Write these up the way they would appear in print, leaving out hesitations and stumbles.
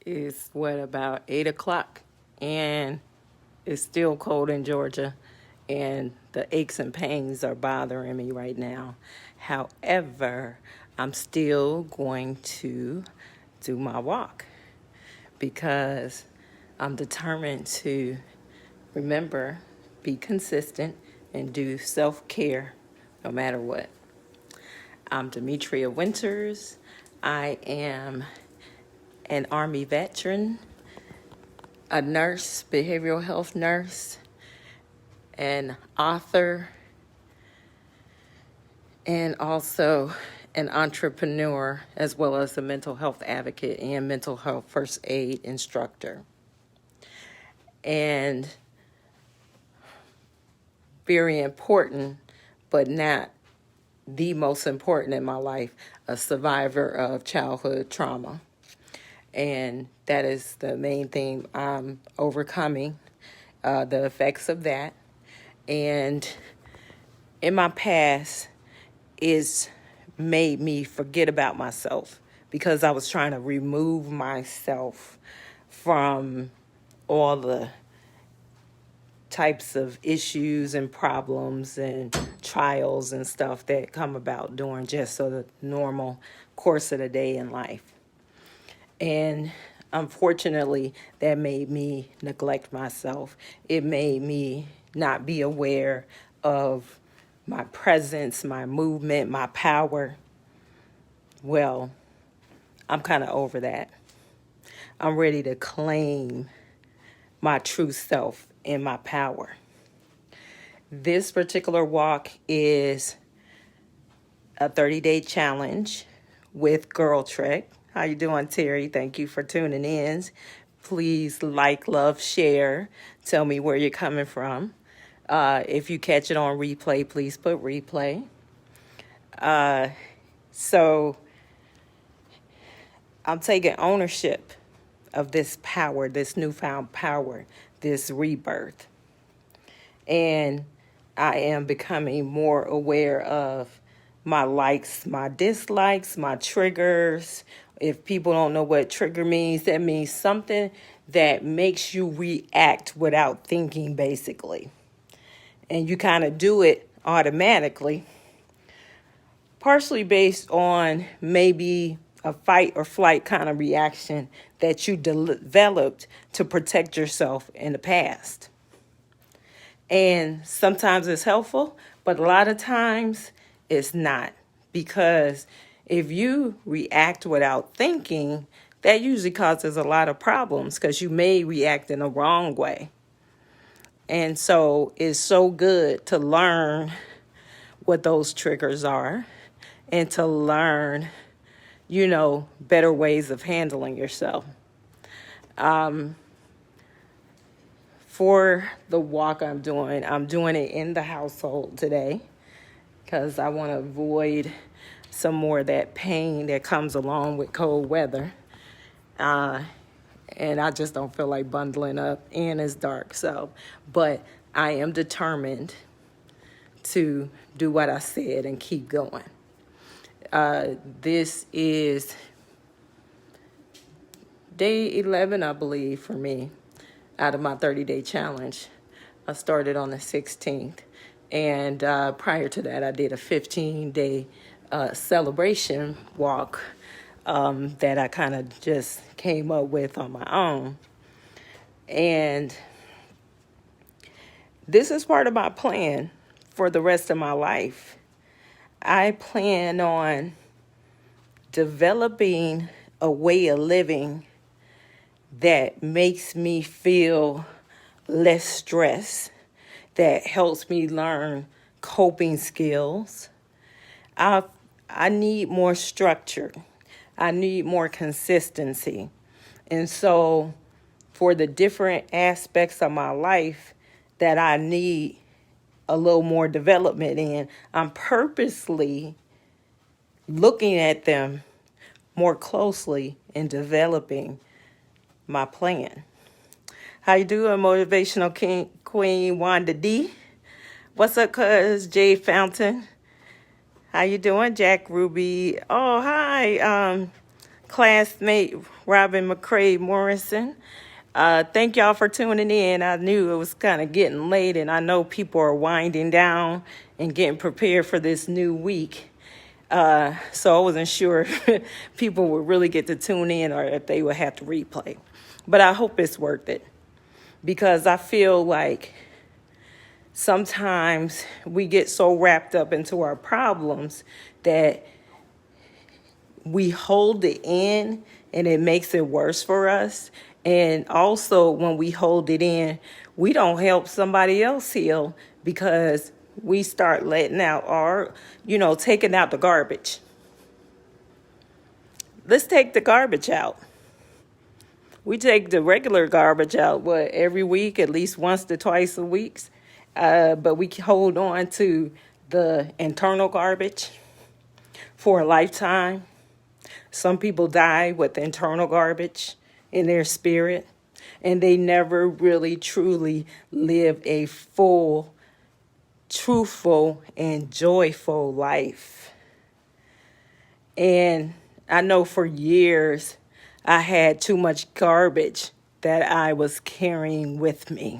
It's about 8 o'clock, and it's still cold in Georgia, and the aches and pains are bothering me right now. However, I'm still going to do my walk because I'm determined to remember, be consistent, and do self-care no matter what. I'm Demetria Winters. I am an Army veteran, a nurse, behavioral health nurse, an author, and also an entrepreneur, as well as a mental health advocate and mental health first aid instructor. And very important, but not the most important in my life, a survivor of childhood trauma. And that is the main thing I'm overcoming, the effects of that. And in my past, it's made me forget about myself because I was trying to remove myself from all the types of issues and problems and trials and stuff that come about during just the normal course of the day in life. And unfortunately, that made me neglect myself. It made me not be aware of my presence, my movement, my power. Well, I'm kind of over that. I'm ready to claim my true self and my power. This particular walk is a 30-day challenge with GirlTrek. How you doing, Terry? Thank you for tuning in. Please like, love, share. Tell me where you're coming from. If you catch it on replay, please put replay. So I'm taking ownership of this power, this newfound power, this rebirth. And I am becoming more aware of my likes, my dislikes, my triggers. If people don't know what trigger means, that means something that makes you react without thinking, basically. And you kind of do it automatically, partially based on maybe a fight or flight kind of reaction that you developed to protect yourself in the past. And sometimes it's helpful, but a lot of times it's not. Because if you react without thinking, that usually causes a lot of problems because you may react in the wrong way. And so it's so good to learn what those triggers are and to learn, better ways of handling yourself. For the walk I'm doing it in the household today because I want to avoid some more of that pain that comes along with cold weather. And I just don't feel like bundling up, and it's dark. But I am determined to do what I said and keep going. This is day 11, I believe, for me, out of my 30-day challenge. I started on the 16th. And prior to that, I did a 15-day celebration walk that I kind of just came up with on my own. And this is part of my plan for the rest of my life. I plan on developing a way of living that makes me feel less stress, that helps me learn coping skills. I need more structure. I need more consistency. And so for the different aspects of my life that I need a little more development in, I'm purposely looking at them more closely and developing my plan. How you doing, Motivational Queen Wanda D? What's up, cuz Jay Fountain? How you doing, Jack Ruby? Oh, hi, classmate Robin McCrae Morrison. Thank y'all for tuning in. I knew it was kind of getting late, and I know people are winding down and getting prepared for this new week. So I wasn't sure if people would really get to tune in or if they would have to replay. But I hope it's worth it, because I feel like sometimes we get so wrapped up into our problems that we hold it in and it makes it worse for us. And also, when we hold it in, we don't help somebody else heal, because we start letting out taking out the garbage. Let's take the garbage out. We take the regular garbage out, every week, at least once to twice a week. But we hold on to the internal garbage for a lifetime. Some people die with internal garbage in their spirit, and they never really truly live a full, truthful, and joyful life. And I know for years I had too much garbage that I was carrying with me.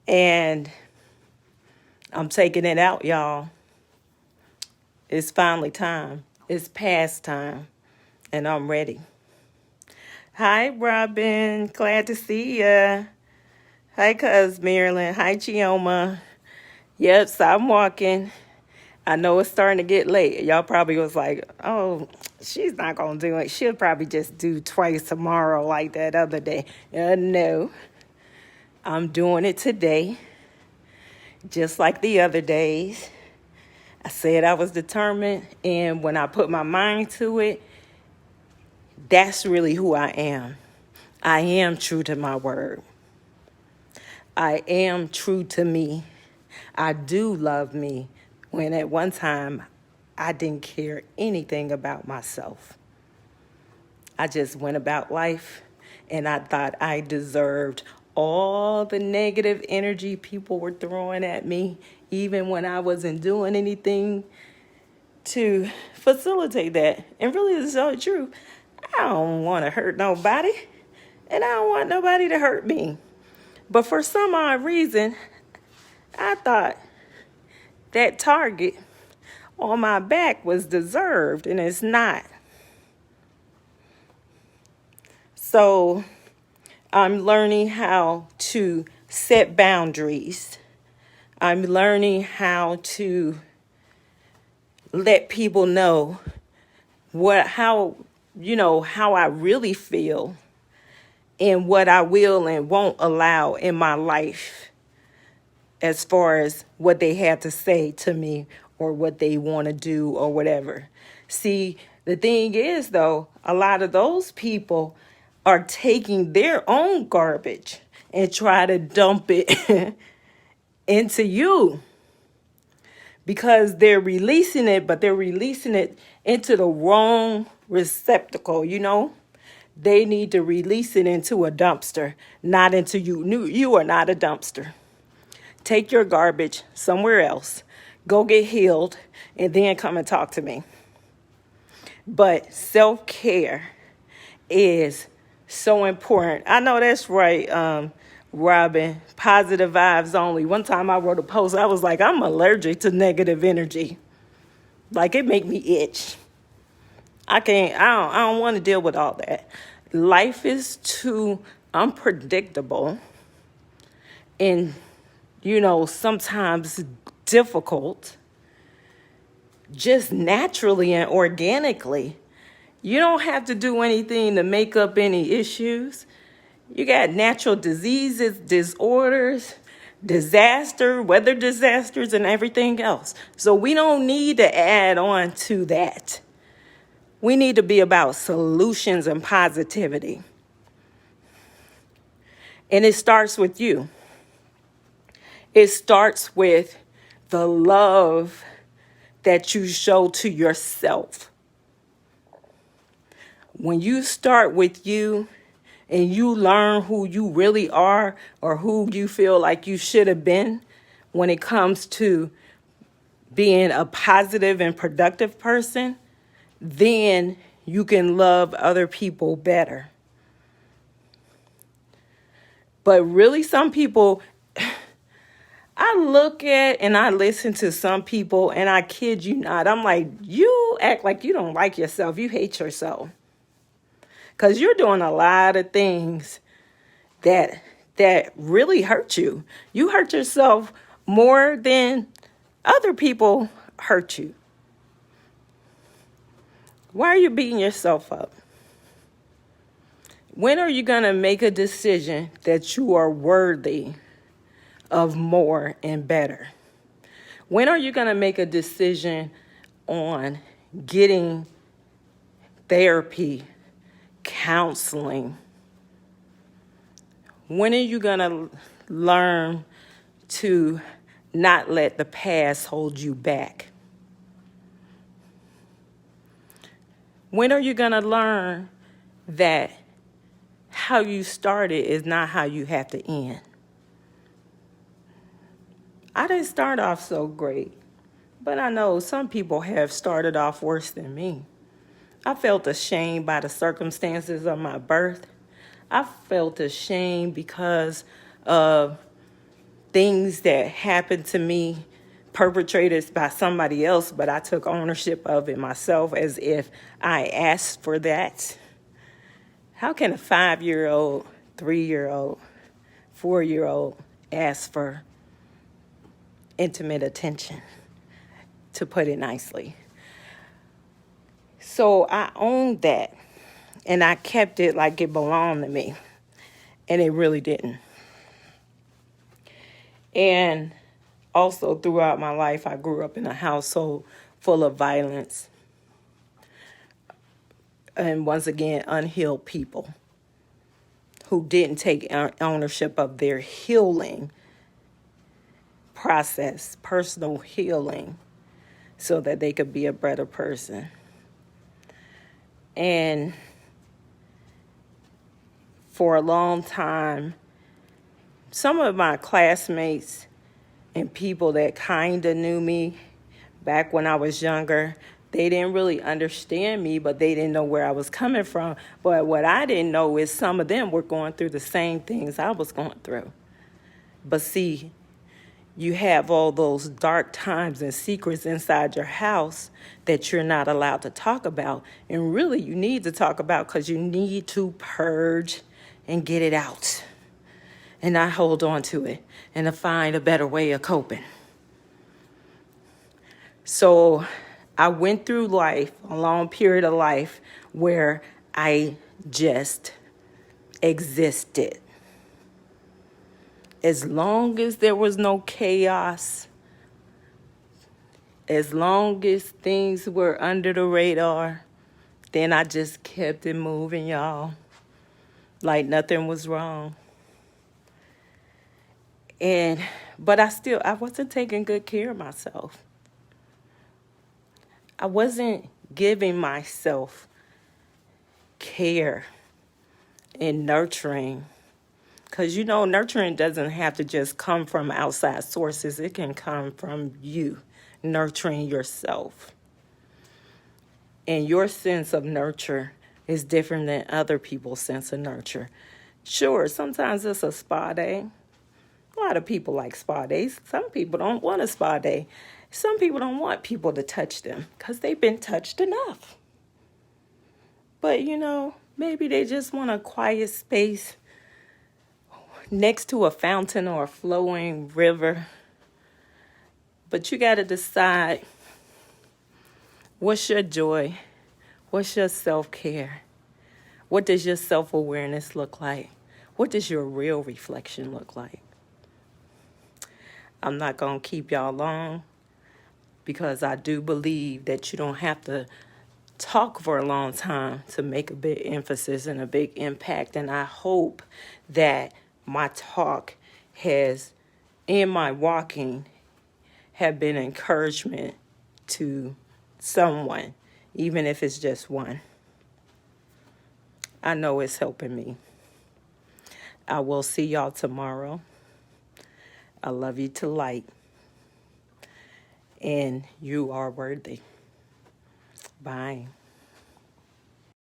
And I'm taking it out, y'all. It's finally time. It's past time, and I'm ready. Hi, Robin. Glad to see ya. Hi, Cuz Marilyn. Hi, Chioma. Yep, so I'm walking. I know it's starting to get late. Y'all probably was like, oh, she's not going to do it. She'll probably just do twice tomorrow like that other day. No, I'm doing it today, just like the other days. I said I was determined, and when I put my mind to it, that's really who I am. I am true to my word. I am true to me. I do love me, when at one time I didn't care anything about myself. I just went about life, and I thought I deserved all the negative energy people were throwing at me, even when I wasn't doing anything to facilitate that. And really, it's so true. I don't want to hurt nobody, and I don't want nobody to hurt me. But for some odd reason, I thought that target on my back was deserved, and it's not. So I'm learning how to set boundaries. I'm learning how to let people know how I really feel, and what I will and won't allow in my life, as far as what they have to say to me or what they want to do or whatever. See, the thing is, though, a lot of those people are taking their own garbage and try to dump it into you, because they're releasing it, but they're releasing it into the wrong receptacle, They need to release it into a dumpster, not into you. You are not a dumpster. Take your garbage somewhere else. Go get healed, and then come and talk to me. But self-care is so important. I know that's right, Robin. Positive vibes only. One time I wrote a post. I was like, I'm allergic to negative energy. Like, it make me itch. I don't want to deal with all that. Life is too unpredictable and, sometimes difficult, just naturally and organically. You don't have to do anything to make up any issues. You got natural diseases, disorders, weather disasters, and everything else. So we don't need to add on to that. We need to be about solutions and positivity. And it starts with you. It starts with the love that you show to yourself. When you start with you and you learn who you really are, or who you feel like you should have been when it comes to being a positive and productive person, then you can love other people better. But really, some people, I look at and I listen to some people, and I kid you not, I'm like, you act like you don't like yourself. You hate yourself. Because you're doing a lot of things that really hurt you. You hurt yourself more than other people hurt you. Why are you beating yourself up? When are you going to make a decision that you are worthy of more and better? When are you going to make a decision on getting therapy, counseling? When are you going to learn to not let the past hold you back? When are you going to learn that how you started is not how you have to end? I didn't start off so great, but I know some people have started off worse than me. I felt ashamed by the circumstances of my birth. I felt ashamed because of things that happened to me, perpetrated by somebody else, but I took ownership of it myself as if I asked for that. How can a 5-year-old, 3-year-old, 4-year-old ask for intimate attention, to put it nicely? So I owned that, and I kept it like it belonged to me, and it really didn't. And also throughout my life, I grew up in a household full of violence, and once again, unhealed people who didn't take ownership of their healing process, personal healing, so that they could be a better person. And for a long time, some of my classmates and people that kind of knew me back when I was younger, they didn't really understand me, but they didn't know where I was coming from. But what I didn't know is some of them were going through the same things I was going through. But see, you have all those dark times and secrets inside your house that you're not allowed to talk about. And really, you need to talk about because you need to purge and get it out. And not hold on to it and to find a better way of coping. So I went through life, a long period of life, where I just existed. As long as there was no chaos, as long as things were under the radar, then I just kept it moving, y'all, like nothing was wrong. But I wasn't taking good care of myself. I wasn't giving myself care and nurturing. Because, nurturing doesn't have to just come from outside sources. It can come from you nurturing yourself. And your sense of nurture is different than other people's sense of nurture. Sure, sometimes it's a spa day. A lot of people like spa days. Some people don't want a spa day. Some people don't want people to touch them because they've been touched enough. But, maybe they just want a quiet space next to a fountain or a flowing river. But you got to decide, what's your joy? What's your self-care? What does your self-awareness look like? What does your real reflection look like? I'm not going to keep y'all long because I do believe that you don't have to talk for a long time to make a big emphasis and a big impact. And I hope that my talk has, in my walking, have been encouragement to someone, even if it's just one. I know it's helping me. I will see y'all tomorrow. I love you to light. And you are worthy. Bye.